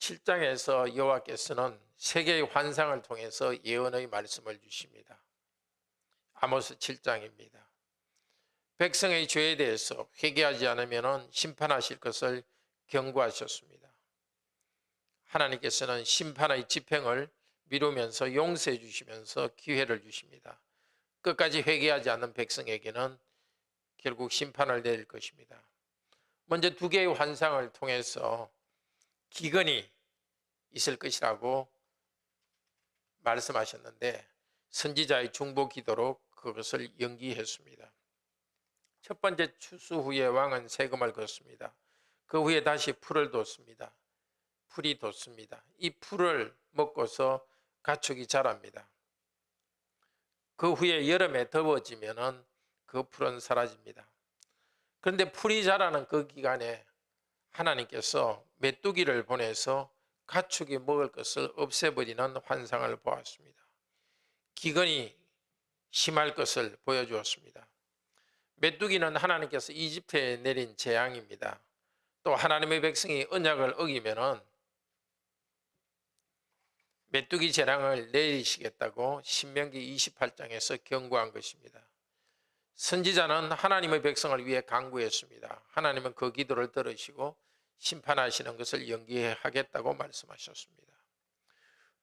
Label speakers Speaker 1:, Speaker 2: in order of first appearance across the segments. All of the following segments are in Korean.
Speaker 1: 7장에서 여호와께서는 세 개의 환상을 통해서 예언의 말씀을 주십니다. 아모스 7장입니다. 백성의 죄에 대해서 회개하지 않으면 심판하실 것을 경고하셨습니다. 하나님께서는 심판의 집행을 미루면서 용서해 주시면서 기회를 주십니다. 끝까지 회개하지 않는 백성에게는 결국 심판을 내릴 것입니다. 먼저 두 개의 환상을 통해서 기근이 있을 것이라고 말씀하셨는데 선지자의 중보 기도로 그것을 연기했습니다. 첫 번째 추수 후에 왕은 세금을 걷습니다. 그 후에 다시 풀을 뒀습니다. 풀이 돋습니다. 이 풀을 먹고서 가축이 자랍니다. 그 후에 여름에 더워지면은 그 풀은 사라집니다. 그런데 풀이 자라는 그 기간에 하나님께서 메뚜기를 보내서 가축이 먹을 것을 없애버리는 환상을 보았습니다. 기근이 심할 것을 보여주었습니다. 메뚜기는 하나님께서 이집트에 내린 재앙입니다. 또 하나님의 백성이 언약을 어기면은 메뚜기 재앙을 내리시겠다고 신명기 28장에서 경고한 것입니다. 선지자는 하나님의 백성을 위해 간구했습니다. 하나님은 그 기도를 들으시고 심판하시는 것을 연기하겠다고 말씀하셨습니다.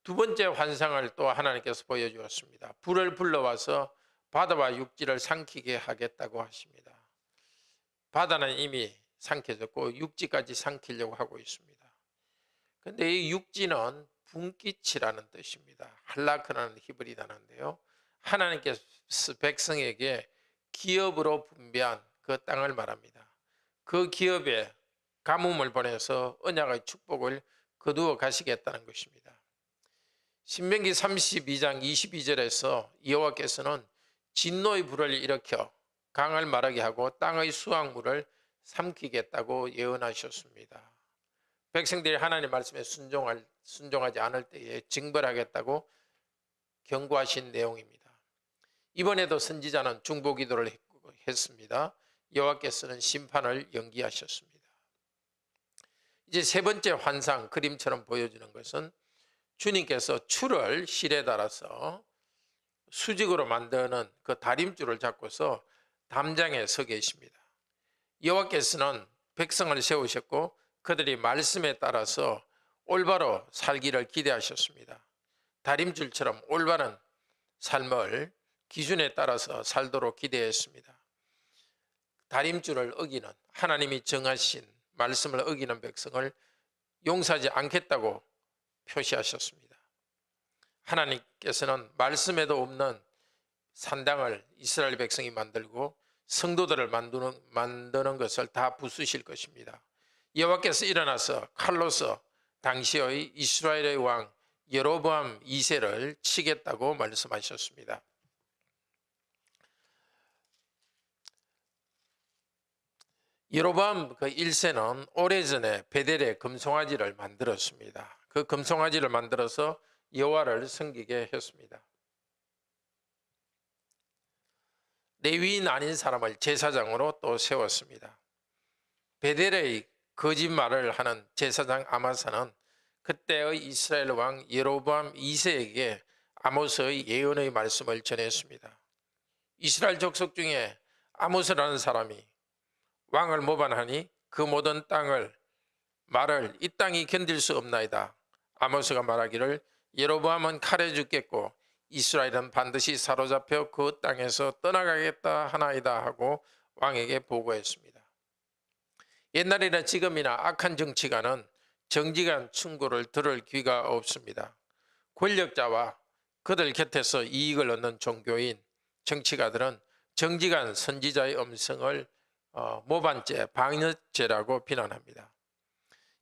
Speaker 1: 두 번째 환상을 또 하나님께서 보여주었습니다. 불을 불러와서 바다와 육지를 삼키게 하겠다고 하십니다. 바다는 이미 삼켜졌고 육지까지 삼키려고 하고 있습니다. 그런데 이 육지는 분깃이라는 뜻입니다. 할라크라는 히브리 단어인데요. 하나님께서 백성에게 기업으로 분배한 그 땅을 말합니다. 그 기업에 가뭄을 보내서 언약의 축복을 거두어 가시겠다는 것입니다. 신명기 32장 22절에서 여호와께서는 진노의 불을 일으켜 강을 마르게 하고 땅의 수확물을 삼키겠다고 예언하셨습니다. 백성들이 하나님의 말씀에 순종하지 않을 때에 징벌하겠다고 경고하신 내용입니다. 이번에도 선지자는 중보 기도를 했습니다. 여호와께서는 심판을 연기하셨습니다. 이제 세 번째 환상 그림처럼 보여주는 것은 주님께서 줄을 실에 달아서 수직으로 만드는 그 다림줄을 잡고서 담장에 서 계십니다. 여호와께서는 백성을 세우셨고 그들이 말씀에 따라서 올바로 살기를 기대하셨습니다. 다림줄처럼 올바른 삶을 기준에 따라서 살도록 기대했습니다. 다림줄을 어기는 하나님이 정하신 말씀을 어기는 백성을 용서하지 않겠다고 표시하셨습니다. 하나님께서는 말씀에도 없는 산당을 이스라엘 백성이 만들고 성도들을 만드는 것을 다 부수실 것입니다. 여호와께서 일어나서 칼로서 당시의 이스라엘의 왕 여로보암 2세를 치겠다고 말씀하셨습니다. 여로보암 그 1세는 오래전에 베델에 금송아지를 만들었습니다. 그 금송아지를 만들어서 여호와를 섬기게 했습니다. 레위인 아닌 사람을 제사장으로 또 세웠습니다. 베델의 거짓말을 하는 제사장 아마사는 그때의 이스라엘 왕 여로보암 2세에게 아모스의 예언의 말씀을 전했습니다. 이스라엘 족속 중에 아모스라는 사람이 왕을 모반하니 그 모든 말을 이 땅이 견딜 수 없나이다. 아모스가 말하기를 여로보암은 칼에 죽겠고 이스라엘은 반드시 사로잡혀 그 땅에서 떠나가겠다 하나이다 하고 왕에게 보고했습니다. 옛날이나 지금이나 악한 정치가는 정직한 충고를 들을 귀가 없습니다. 권력자와 그들 곁에서 이익을 얻는 종교인 정치가들은 정직한 선지자의 음성을 모반죄, 방역죄라고 비난합니다.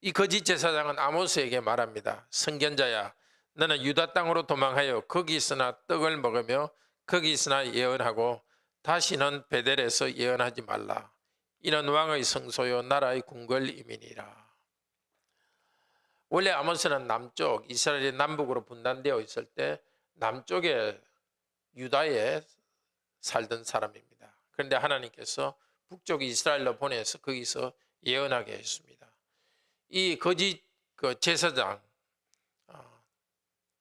Speaker 1: 이 거짓 제사장은 아모스에게 말합니다. 선견자야, 너는 유다 땅으로 도망하여 거기 있으나 떡을 먹으며 거기 있으나 예언하고 다시는 베델에서 예언하지 말라. 이는 왕의 성소요 나라의 궁궐임이니라. 원래 아모스는 남쪽 이스라엘이 남북으로 분단되어 있을 때 남쪽에 유다에 살던 사람입니다. 그런데 하나님께서 북쪽 이스라엘로 보내서 거기서 예언하게 했습니다. 이 거짓 그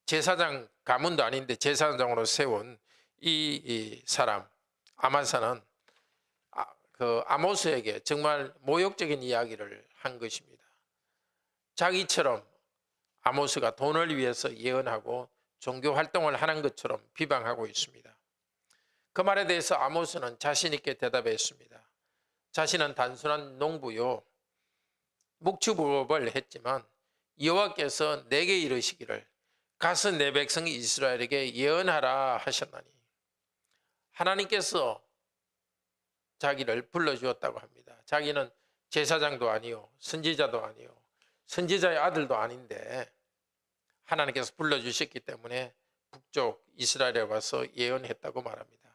Speaker 1: 제사장 가문도 아닌데 제사장으로 세운 이 사람 아마사는 그 아모스에게 정말 모욕적인 이야기를 한 것입니다. 자기처럼 아모스가 돈을 위해서 예언하고 종교 활동을 하는 것처럼 비방하고 있습니다. 그 말에 대해서 아모스는 자신 있게 대답했습니다. 자신은 단순한 농부요 묵주부업을 했지만 여호와께서 내게 이르시기를 가서 내 백성 이스라엘에게 예언하라 하셨나니, 하나님께서 자기를 불러주었다고 합니다. 자기는 제사장도 아니요 선지자도 아니요 선지자의 아들도 아닌데 하나님께서 불러주셨기 때문에 북쪽 이스라엘에 와서 예언했다고 말합니다.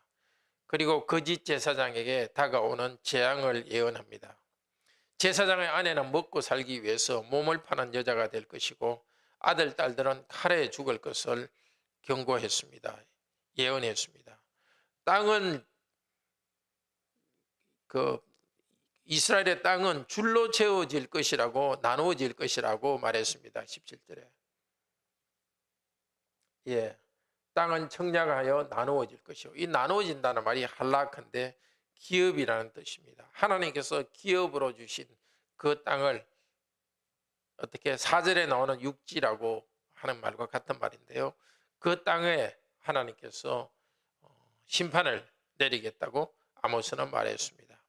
Speaker 1: 그리고 거짓 제사장에게 다가오는 재앙을 예언합니다. 제사장의 아내는 먹고 살기 위해서 몸을 파는 여자가 될 것이고 아들, 딸들은 칼에 죽을 것을 경고했습니다. 예언했습니다. 땅은 이스라엘의 땅은 줄로 채워질 것이라고 나누어질 것이라고 말했습니다. 17절에. 땅은 청량하여 나누어질 것이요. 이 나누어진다는 말이 할라크인데 기업이라는 뜻입니다. 하나님께서 기업으로 주신 그 땅을 어떻게 4절에 나오는 육지라고 하는 말과 같은 말인데요. 그 땅에 하나님께서 심판을 내리겠다고 아모스는 말했습니다.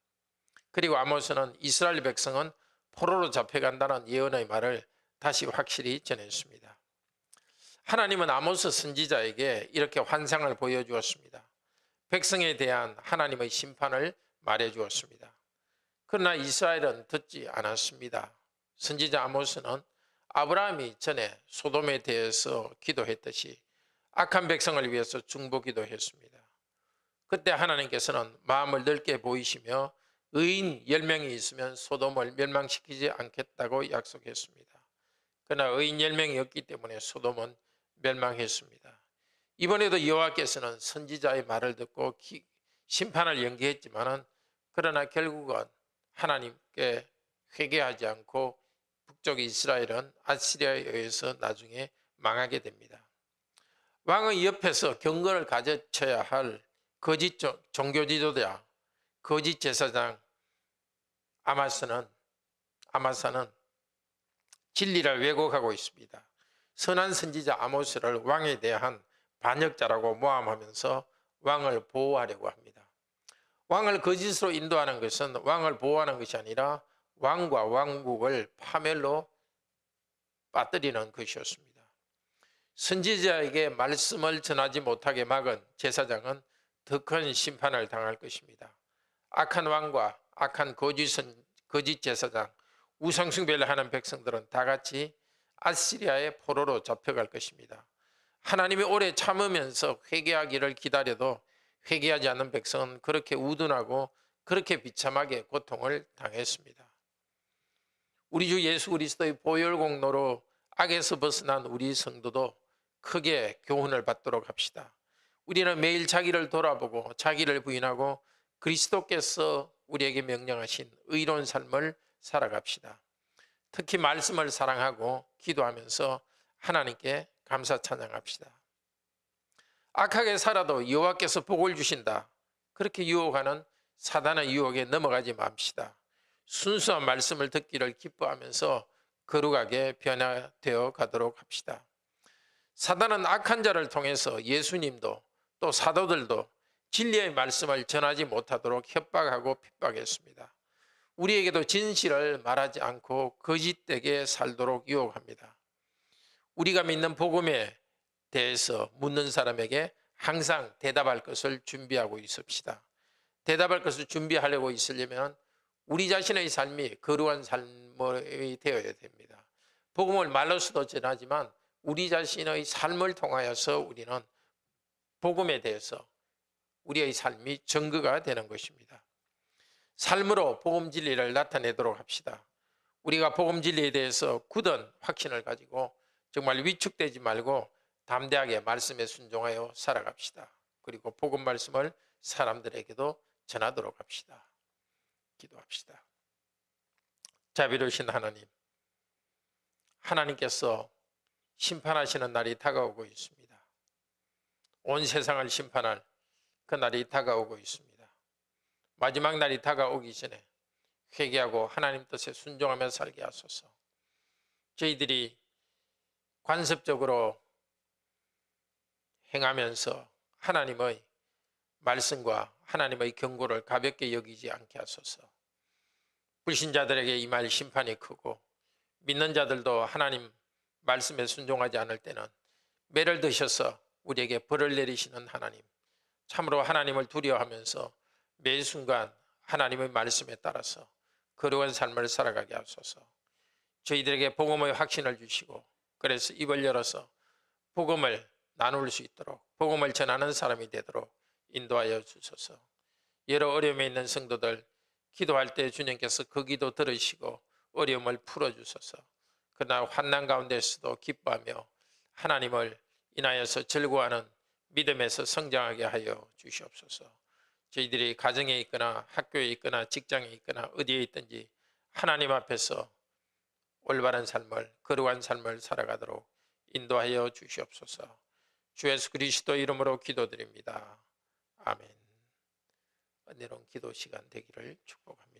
Speaker 1: 그리고 아모스는 이스라엘 백성은 포로로 잡혀간다는 예언의 말을 다시 확실히 전했습니다. 하나님은 아모스 선지자에게 이렇게 환상을 보여주었습니다. 백성에 대한 하나님의 심판을 말해주었습니다. 그러나 이스라엘은 듣지 않았습니다. 선지자 아모스는 아브라함이 전에 소돔에 대해서 기도했듯이 악한 백성을 위해서 중보기도 했습니다. 그때 하나님께서는 마음을 넓게 보이시며 의인 10명이 있으면 소돔을 멸망시키지 않겠다고 약속했습니다. 그러나 의인 10명이 없기 때문에 소돔은 멸망했습니다. 이번에도 여호와께서는 선지자의 말을 듣고 심판을 연기했지만 그러나 결국은 하나님께 회개하지 않고 북쪽 이스라엘은 아시리아에 의해서 나중에 망하게 됩니다. 왕의 옆에서 경건을 가르쳐야 할 거짓 종교지도자, 거짓 제사장 아마사는 진리를 왜곡하고 있습니다. 선한 선지자 아모스를 왕에 대한 반역자라고 모함하면서 왕을 보호하려고 합니다. 왕을 거짓으로 인도하는 것은 왕을 보호하는 것이 아니라 왕과 왕국을 파멸로 빠뜨리는 것이었습니다. 선지자에게 말씀을 전하지 못하게 막은 제사장은 더 큰 심판을 당할 것입니다. 악한 왕과 악한 거짓 제사장, 우상숭배를 하는 백성들은 다 같이 아시리아의 포로로 잡혀갈 것입니다. 하나님이 오래 참으면서 회개하기를 기다려도 회개하지 않는 백성은 그렇게 우둔하고 그렇게 비참하게 고통을 당했습니다. 우리 주 예수 그리스도의 보혈 공로로 악에서 벗어난 우리 성도도 크게 교훈을 받도록 합시다. 우리는 매일 자기를 돌아보고 자기를 부인하고 그리스도께서 우리에게 명령하신 의로운 삶을 살아갑시다. 특히 말씀을 사랑하고 기도하면서 하나님께 감사 찬양합시다. 악하게 살아도 여호와께서 복을 주신다. 그렇게 유혹하는 사단의 유혹에 넘어가지 맙시다. 순수한 말씀을 듣기를 기뻐하면서 거룩하게 변화되어 가도록 합시다. 사단은 악한 자를 통해서 예수님도 또 사도들도 진리의 말씀을 전하지 못하도록 협박하고 핍박했습니다. 우리에게도 진실을 말하지 않고 거짓되게 살도록 유혹합니다. 우리가 믿는 복음에 대해서 묻는 사람에게 항상 대답할 것을 준비하고 있읍시다. 대답할 것을 준비하려고 있으려면 우리 자신의 삶이 거룩한 삶이 되어야 됩니다. 복음을 말로서도 전하지만 우리 자신의 삶을 통하여서 우리는 복음에 대해서 우리의 삶이 증거가 되는 것입니다. 삶으로 복음 진리를 나타내도록 합시다. 우리가 복음 진리에 대해서 굳은 확신을 가지고 정말 위축되지 말고 담대하게 말씀에 순종하여 살아갑시다. 그리고 복음 말씀을 사람들에게도 전하도록 합시다. 기도합시다. 자비로우신 하나님, 하나님께서 심판하시는 날이 다가오고 있습니다. 온 세상을 심판할 그 날이 다가오고 있습니다. 마지막 날이 다가오기 전에 회개하고 하나님 뜻에 순종하며 살게 하소서. 저희들이 관습적으로 행하면서 하나님의 말씀과 하나님의 경고를 가볍게 여기지 않게 하소서. 불신자들에게 임할 심판이 크고 믿는 자들도 하나님 말씀에 순종하지 않을 때는 매를 드셔서 우리에게 벌을 내리시는 하나님, 참으로 하나님을 두려워하면서 매 순간 하나님의 말씀에 따라서 거룩한 삶을 살아가게 하소서. 저희들에게 복음의 확신을 주시고 그래서 입을 열어서 복음을 나눌 수 있도록 복음을 전하는 사람이 되도록 인도하여 주소서. 여러 어려움에 있는 성도들 기도할 때 주님께서 그 기도 들으시고 어려움을 풀어주소서. 그러나 환난 가운데서도 기뻐하며 하나님을 인하여서 즐거워하는 믿음에서 성장하게 하여 주시옵소서. 저희들이 가정에 있거나 학교에 있거나 직장에 있거나 어디에 있든지 하나님 앞에서 올바른 삶을 거룩한 삶을 살아가도록 인도하여 주시옵소서. 주 예수 그리스도 이름으로 기도드립니다. 아멘. 은혜로운 기도 시간 되기를 축복합니다.